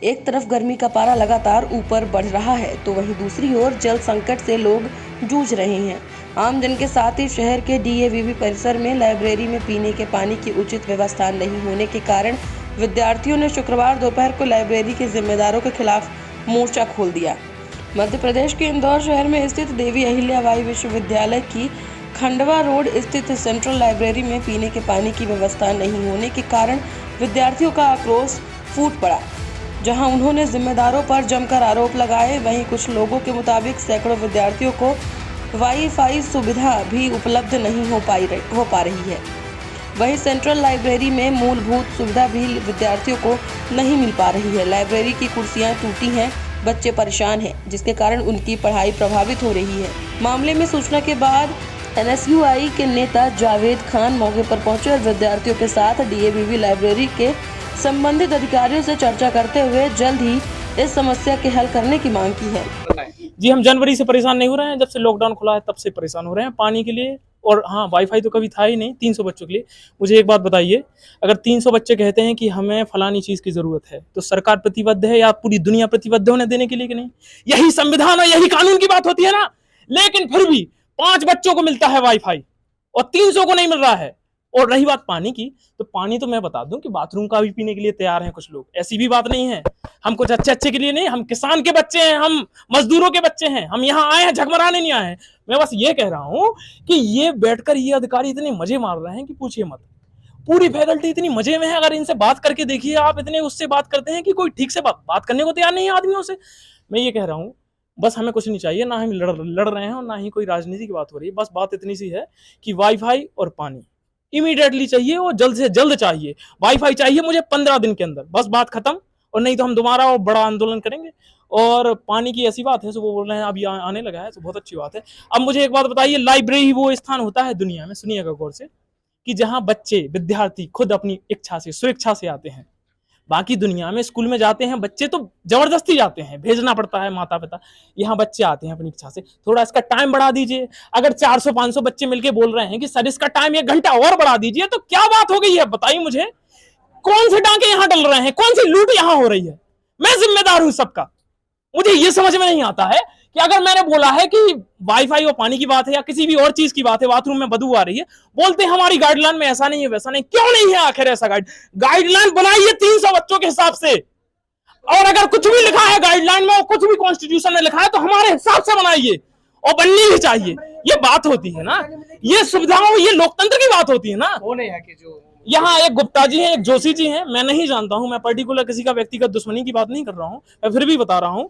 एक तरफ गर्मी का पारा लगातार ऊपर बढ़ रहा है तो वहीं दूसरी ओर जल संकट से लोग जूझ रहे हैं। आमजन के साथ ही शहर के डीएवीवी परिसर में लाइब्रेरी में पीने के पानी की उचित व्यवस्था नहीं होने के कारण विद्यार्थियों ने शुक्रवार दोपहर को लाइब्रेरी के जिम्मेदारों के खिलाफ मोर्चा खोल दिया। मध्य प्रदेश के इंदौर शहर में स्थित देवी अहिल्याबाई विश्वविद्यालय की खंडवा रोड स्थित सेंट्रल लाइब्रेरी में पीने के पानी की व्यवस्था नहीं होने के कारण विद्यार्थियों का आक्रोश फूट पड़ा, जहां उन्होंने जिम्मेदारों पर जमकर आरोप लगाए। वहीं कुछ लोगों के मुताबिक सैकड़ों विद्यार्थियों को वाईफाई सुविधा भी उपलब्ध नहीं हो पा रही है। वहीं सेंट्रल लाइब्रेरी में मूलभूत सुविधा भी विद्यार्थियों को नहीं मिल पा रही है। लाइब्रेरी की कुर्सियां टूटी हैं, बच्चे परेशान हैं, जिसके कारण उनकी पढ़ाई प्रभावित हो रही है। मामले में सूचना के बाद एनएसयूआई के नेता जावेद खान मौके पर पहुंचे और विद्यार्थियों के साथ डीएवीवी लाइब्रेरी के संबंधित अधिकारियों से चर्चा करते हुए जल्द ही इस समस्या के हल करने की मांग की है। जी, हम जनवरी से परेशान नहीं हो रहे हैं, जब से लॉकडाउन खुला है तब से परेशान हो रहे हैं पानी के लिए। और हाँ, वाईफाई तो कभी था ही नहीं 300 बच्चों के लिए। मुझे एक बात बताइए, अगर 300 बच्चे कहते हैं कि हमें फलानी चीज की जरूरत है तो सरकार प्रतिबद्ध है या पूरी दुनिया प्रतिबद्ध है उन्हें देने के लिए कि नहीं? यही संविधान और यही कानून की बात होती है ना। लेकिन फिर भी 5 बच्चों को मिलता है वाईफाई और 300 को नहीं मिल रहा है। और रही बात पानी की, तो पानी तो मैं बता दूं कि बाथरूम का भी पीने के लिए तैयार हैं कुछ लोग, ऐसी भी बात नहीं है। हम कुछ अच्छे के लिए नहीं, हम किसान के बच्चे हैं, हम मजदूरों के बच्चे हैं, हम यहाँ आए हैं झगमराने नहीं आए हैं। मैं बस ये कह रहा हूं कि ये बैठकर ये अधिकारी इतने मजे मार रहे हैं कि पूछिए मत। पूरी फैकल्टी इतनी मजे में है, अगर इनसे बात करके देखिए आप, इतने उससे बात करते हैं कि कोई ठीक से बात करने को तैयार नहीं है आदमियों से। मैं ये कह रहा हूँ, बस हमें कुछ नहीं चाहिए, ना हम लड़ रहे हैं और ना ही कोई राजनीति की बात हो रही है। बस बात इतनी सी है कि वाईफाई और पानी इमीडिएटली चाहिए और जल्द से जल्द चाहिए। वाईफाई चाहिए मुझे 15 दिन के अंदर, बस बात खत्म। और नहीं तो हम दोबारा और बड़ा आंदोलन करेंगे। और पानी की ऐसी बात है, वो बोल रहे हैं अभी आने लगा है, तो बहुत अच्छी बात है। अब मुझे एक बात बताइए, लाइब्रेरी वो स्थान होता है दुनिया में, सुनिएगा गौर से, कि जहां बच्चे विद्यार्थी खुद अपनी इच्छा से स्वेच्छा से आते हैं। बाकी दुनिया में स्कूल में जाते हैं बच्चे तो जबरदस्ती जाते हैं, भेजना पड़ता है माता पिता। यहाँ बच्चे आते हैं अपनी इच्छा से। थोड़ा इसका टाइम बढ़ा दीजिए। अगर 400-500 बच्चे मिलके बोल रहे हैं कि सर इसका टाइम 1 घंटा और बढ़ा दीजिए, तो क्या बात हो गई है बताइए मुझे? कौन से डांके यहाँ डल रहे हैं, कौन सी लूट यहाँ हो रही है? मैं जिम्मेदार हूं सबका। मुझे ये समझ में नहीं आता है कि अगर मैंने बोला है कि वाईफाई और पानी की बात है या किसी भी और चीज की बात है, बाथरूम में बदबू आ रही है, बोलते हैं हमारी गाइडलाइन में ऐसा नहीं है वैसा नहीं। क्यों नहीं है आखिर ऐसा? गाइडलाइन बनाइए 300 बच्चों के हिसाब से। और अगर कुछ भी लिखा है गाइडलाइन में और कुछ भी कॉन्स्टिट्यूशन में लिखा है तो हमारे हिसाब से बनाइए, और बननी भी चाहिए। ये बात होती है ना, ये सुविधाओं, ये लोकतंत्र की बात होती है ना। यहाँ एक गुप्ता जी हैं, एक जोशी जी हैं, मैं नहीं जानता हूं, मैं पर्टिकुलर किसी का व्यक्तिगत दुश्मनी की बात नहीं कर रहा हूं, मैं फिर भी बता रहा हूं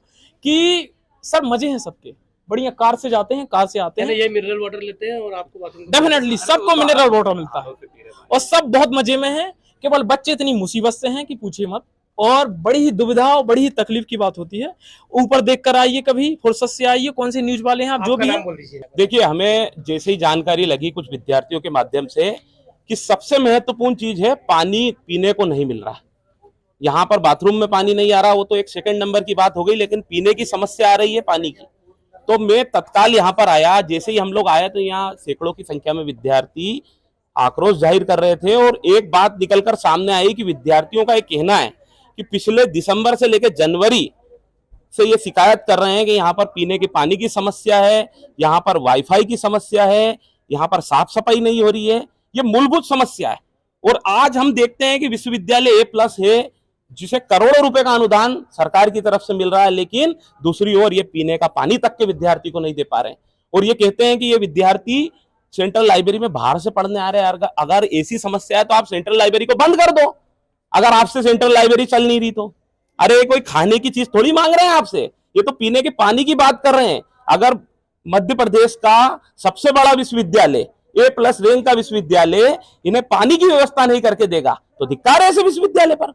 कि सब मजे हैं सबके। बढ़िया कार से जाते हैं, कार से आते हैं, ये मिनरल वाटर लेते हैं और आपको बाथरूम डेफिनेटली सबको मिनरल वाटर मिलता है और सब बहुत मजे में है। केवल बच्चे इतनी मुसीबत से हैं कि पूछिए मत, और बड़ी ही दुविधा और बड़ी ही तकलीफ की बात होती है। ऊपर देख कर आइए, कभी फुर्सत से आइए, कौन सी न्यूज वाले हैं आप, जो भी है। देखिए, हमें जैसे ही जानकारी लगी कुछ विद्यार्थियों के माध्यम से कि सबसे महत्वपूर्ण चीज है पानी पीने को नहीं मिल रहा। यहाँ पर बाथरूम में पानी नहीं आ रहा, वो तो एक सेकंड नंबर की बात हो गई, लेकिन पीने की समस्या आ रही है पानी की। तो मैं तत्काल यहाँ पर आया। जैसे ही हम लोग आए तो यहाँ सैकड़ों की संख्या में विद्यार्थी आक्रोश जाहिर कर रहे थे, और एक बात निकलकर सामने आई कि विद्यार्थियों का एक कहना है कि पिछले दिसंबर से लेकर जनवरी से ये शिकायत कर रहे हैं कि यहाँ पर पीने के पानी की समस्या है, यहाँ पर वाईफाई की समस्या है, यहाँ पर साफ सफाई नहीं हो रही है। ये मूलभूत समस्या है। और आज हम देखते हैं कि विश्वविद्यालय A+ है, जिसे करोड़ों रुपए का अनुदान सरकार की तरफ से मिल रहा है, लेकिन दूसरी ओर ये पीने का पानी तक के विद्यार्थी को नहीं दे पा रहे हैं। और ये कहते हैं कि ये विद्यार्थी सेंट्रल लाइब्रेरी में बाहर से पढ़ने आ रहे हैं। अगर ऐसी समस्या है तो आप सेंट्रल लाइब्रेरी को बंद कर दो, अगर आपसे सेंट्रल लाइब्रेरी चल नहीं रही तो। अरे कोई खाने की चीज थोड़ी मांग रहे हैं आपसे, ये तो पीने के पानी की बात कर रहे हैं। अगर मध्य प्रदेश का सबसे बड़ा विश्वविद्यालय A+ रैंक का विश्वविद्यालय इन्हें पानी की व्यवस्था नहीं करके देगा तो धिक्कार है ऐसे विश्वविद्यालय पर,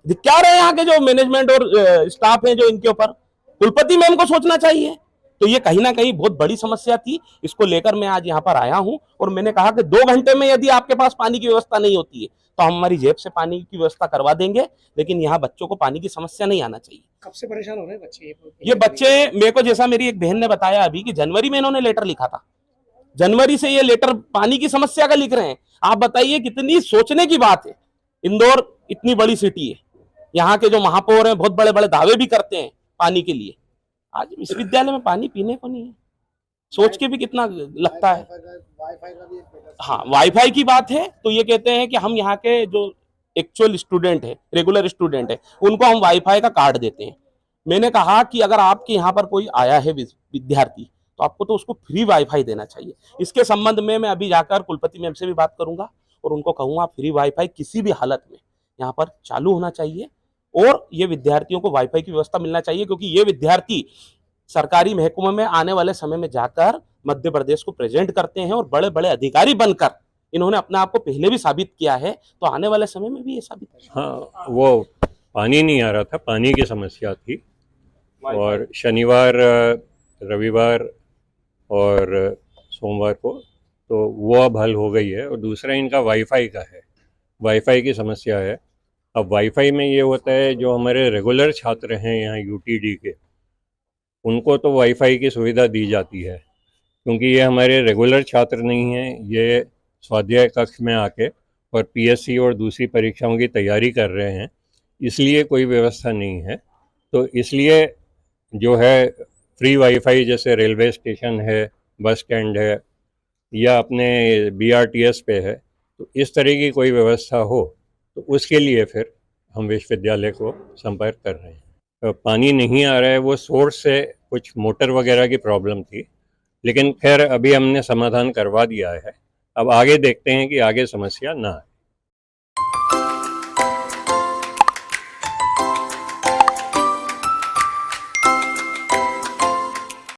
धिक्कार है यहाँ के जो मैनेजमेंट और स्टाफ है जो इनके ऊपर। कुलपति मैम को सोचना चाहिए। तो ये कहीं ना कहीं बहुत बड़ी समस्या थी, इसको लेकर मैं आज यहाँ पर आया हूँ। और मैंने कहा कि 2 घंटे में यदि आपके पास पानी की व्यवस्था नहीं होती है तो हम हमारी जेब से पानी की व्यवस्था करवा देंगे, लेकिन यहाँ बच्चों को पानी की समस्या नहीं आना चाहिए। कब से परेशान हो रहे हैं बच्चे? ये बच्चे, मेरे को जैसा मेरी एक बहन ने बताया अभी कि जनवरी में इन्होंने लेटर लिखा था, जनवरी से ये लेटर पानी की समस्या का लिख रहे हैं। आप बताइए कितनी सोचने की बात है। इंदौर इतनी बड़ी सिटी है, यहाँ के जो महापौर हैं बहुत बड़े बड़े दावे भी करते हैं पानी के लिए, आज विश्वविद्यालय में पानी पीने को नहीं है। सोच के भी कितना लगता है। हाँ, वाईफाई की बात है तो ये कहते हैं कि हम यहाँ के जो एक्चुअल स्टूडेंट है, रेगुलर स्टूडेंट है, उनको हम वाईफाई का कार्ड देते हैं। मैंने कहा कि अगर आपके यहाँ पर कोई आया है विद्यार्थी तो आपको तो उसको फ्री वाईफाई देना चाहिए। इसके संबंध में मैं अभी जाकर कुलपति मैम से भी बात करूंगा और उनको कहूंगा फ्री वाईफाई किसी भी हालत में यहाँ पर चालू होना चाहिए और ये विद्यार्थियों को वाईफाई की व्यवस्था मिलना चाहिए, क्योंकि ये विद्यार्थी सरकारी महकमे में आने वाले समय में जाकर मध्य प्रदेश को प्रेजेंट करते हैं और बड़े बड़े अधिकारी बनकर इन्होंने अपने आप को पहले भी साबित किया है, तो आने वाले समय में भी ये साबित करेंगे। हाँ, वो पानी नहीं आ रहा था, पानी की समस्या थी और शनिवार, रविवार और सोमवार को तो वो अब हल हो गई है। और दूसरा इनका वाईफाई का है, वाईफाई की समस्या है। अब वाईफाई में ये होता है जो हमारे रेगुलर छात्र हैं यहाँ यूटीडी के, उनको तो वाईफाई की सुविधा दी जाती है, क्योंकि ये हमारे रेगुलर छात्र नहीं हैं, ये स्वाध्याय कक्ष में आके और पीएससी और दूसरी परीक्षाओं की तैयारी कर रहे हैं, इसलिए कोई व्यवस्था नहीं है। तो इसलिए जो है फ्री वाईफाई, जैसे रेलवे स्टेशन है, बस स्टैंड है या अपने बीआरटीएस पे है, तो इस तरह की कोई व्यवस्था हो तो उसके लिए फिर हम विश्वविद्यालय को संपर्क कर रहे हैं। पानी नहीं आ रहा है, वो सोर्स से कुछ मोटर वगैरह की प्रॉब्लम थी, लेकिन खैर अभी हमने समाधान करवा दिया है। अब आगे देखते हैं कि आगे समस्या ना आए।